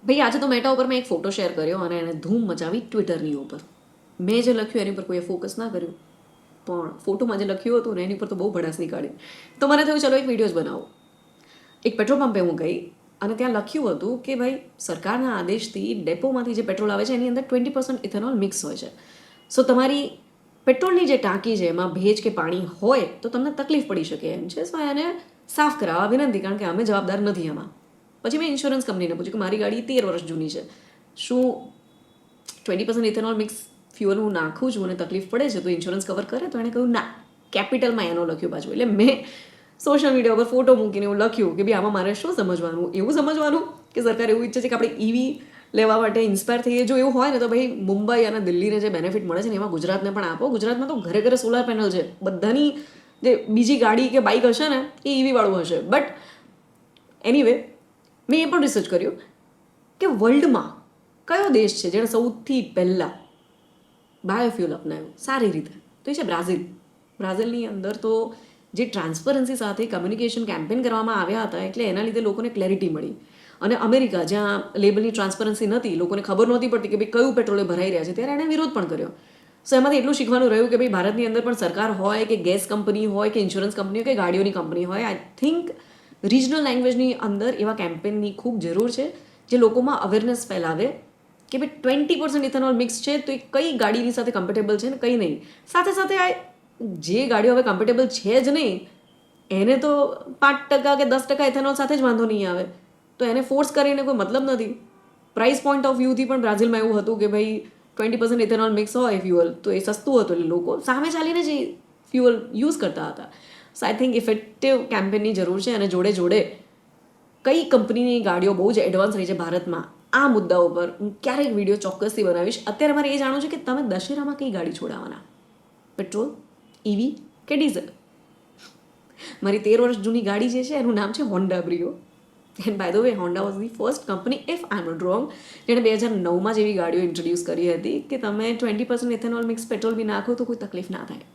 ભાઈ આજે તો મેટા ઉપર મેં એક ફોટો શેર કર્યો અને એને ધૂમ મચાવી ટ્વિટરની ઉપર. મેં જે લખ્યું એની પર કોઈએ ફોકસ ના કર્યું, પણ ફોટોમાં જે લખ્યું હતું ને એની પર તો બહુ ભડાસ નીકાળી. તો મને થયું ચલો એક વિડીયોઝ બનાવો. એક પેટ્રોલ પંપે હું ગઈ અને ત્યાં લખ્યું હતું કે ભાઈ સરકારના આદેશથી ડેપોમાંથી જે પેટ્રોલ આવે છે એની અંદર 20% ઇથેનોલ મિક્સ હોય છે. સો તમારી પેટ્રોલની જે ટાંકી છે એમાં ભેજ કે પાણી હોય તો તમને તકલીફ પડી શકે એમ છે. સો એને સાફ કરાવવા વિનંતી, કારણ કે અમે જવાબદાર નથી એમાં. પછી મેં ઇન્સ્યોરન્સ કંપનીને પૂછ્યું કે મારી ગાડી 13 વર્ષ જૂની છે, શું 20% ઇથેનોલ મિક્સ ફ્યુઅલ હું નાખું છું અને તકલીફ પડે છે તો ઇન્સ્યોરન્સ કવર કરે? તો એણે કહ્યું ના, કેપિટલમાં એનો લખ્યું પાછું. એટલે મેં સોશિયલ મીડિયા પર ફોટો મૂકીને એવું લખ્યું કે ભાઈ આમાં મારે શું સમજવાનું? એવું સમજવાનું કે સરકાર એવું ઈચ્છે છે કે આપણે ઈવી લેવા માટે ઇન્સ્પાયર થઈએ? જો એવું હોય ને તો ભાઈ મુંબઈ અને દિલ્હીને જે બેનિફિટ મળે છે ને એમાં ગુજરાતને પણ આપો. ગુજરાતમાં તો ઘરે ઘરે સોલાર પેનલ છે. બધાની જે બીજી ગાડી કે બાઇક હશે ને એ ઈવી વાળું હશે. બટ એનીવે મેં એ પણ રિસર્ચ કર્યું કે વર્લ્ડમાં કયો દેશ છે જેણે સૌથી પહેલાં બાયોફ્યુલ અપનાવ્યું સારી રીતે? તો એ છે બ્રાઝિલ. બ્રાઝિલની અંદર તો જે ટ્રાન્સપરન્સી સાથે કમ્યુનિકેશન કેમ્પેન કરવામાં આવ્યા હતા એટલે એના લીધે લોકોને ક્લેરિટી મળી. અને અમેરિકા, જ્યાં લેબલની ટ્રાન્સપરન્સી નથી, લોકોને ખબર નહોતી પડતી કે ભાઈ કયું પેટ્રોલે ભરાઈ રહ્યા છે, ત્યારે એણે વિરોધ પણ કર્યો. સો એમાંથી એટલું શીખવાનું રહ્યું કે ભાઈ ભારતની અંદર પણ સરકાર હોય કે ગેસ કંપની હોય કે ઇન્સ્યોરન્સ કંપની હોય કે ગાડીઓની કંપની હોય, આઈ થિંક રિજનલ લેંગ્વેજની અંદર એવા કેમ્પેનની ખૂબ જરૂર છે જે લોકોમાં અવેરનેસ ફેલાવે કે ભાઈ 20% ઇથેનોલ મિક્સ છે તો એ કઈ ગાડીની સાથે કમ્ફર્ટેબલ છે ને કઈ નહીં. સાથે સાથે આ જે ગાડીઓ હવે કમ્ફર્ટેબલ છે જ નહીં એને તો 5% કે 10% ઇથેનોલ સાથે જ વાંધો નહીં આવે, તો એને ફોર્સ કરીને કોઈ મતલબ નથી. પ્રાઇસ પોઈન્ટ ઓફ વ્યૂથી પણ બ્રાઝિલમાં એવું હતું કે ભાઈ 20% ઇથેનોલ મિક્સ હોય ફ્યુઅલ તો એ સસ્તું હતું, એટલે લોકો સામે ચાલીને જ ફ્યુઅલ યુઝ કરતા હતા. સો આઈ થિંક ઇફેક્ટિવ કેમ્પેનની જરૂર છે. અને જોડે જોડે કઈ કંપનીની ગાડીઓ બહુ જ એડવાન્સ રહી છે ભારતમાં, આ મુદ્દાઓ પર હું ક્યારેક વિડીયો ચોક્કસથી બનાવીશ. અત્યારે મારે એ જાણવું છે કે તમે દશેરામાં કઈ ગાડી છોડાવવાના? પેટ્રોલ, ઈવી કે ડીઝલ? મારી 13 વર્ષ જૂની ગાડી જે છે એનું નામ છે Honda Brio. And by the way Honda was the first company, if I am not wrong, જેણે 2009માં જેવી ગાડીઓ ઇન્ટ્રોડ્યુસ કરી હતી કે તમે 20% ઇથેનોલ મિક્સ પેટ્રોલ બી નાખો તો કોઈ તકલીફ ના થાય.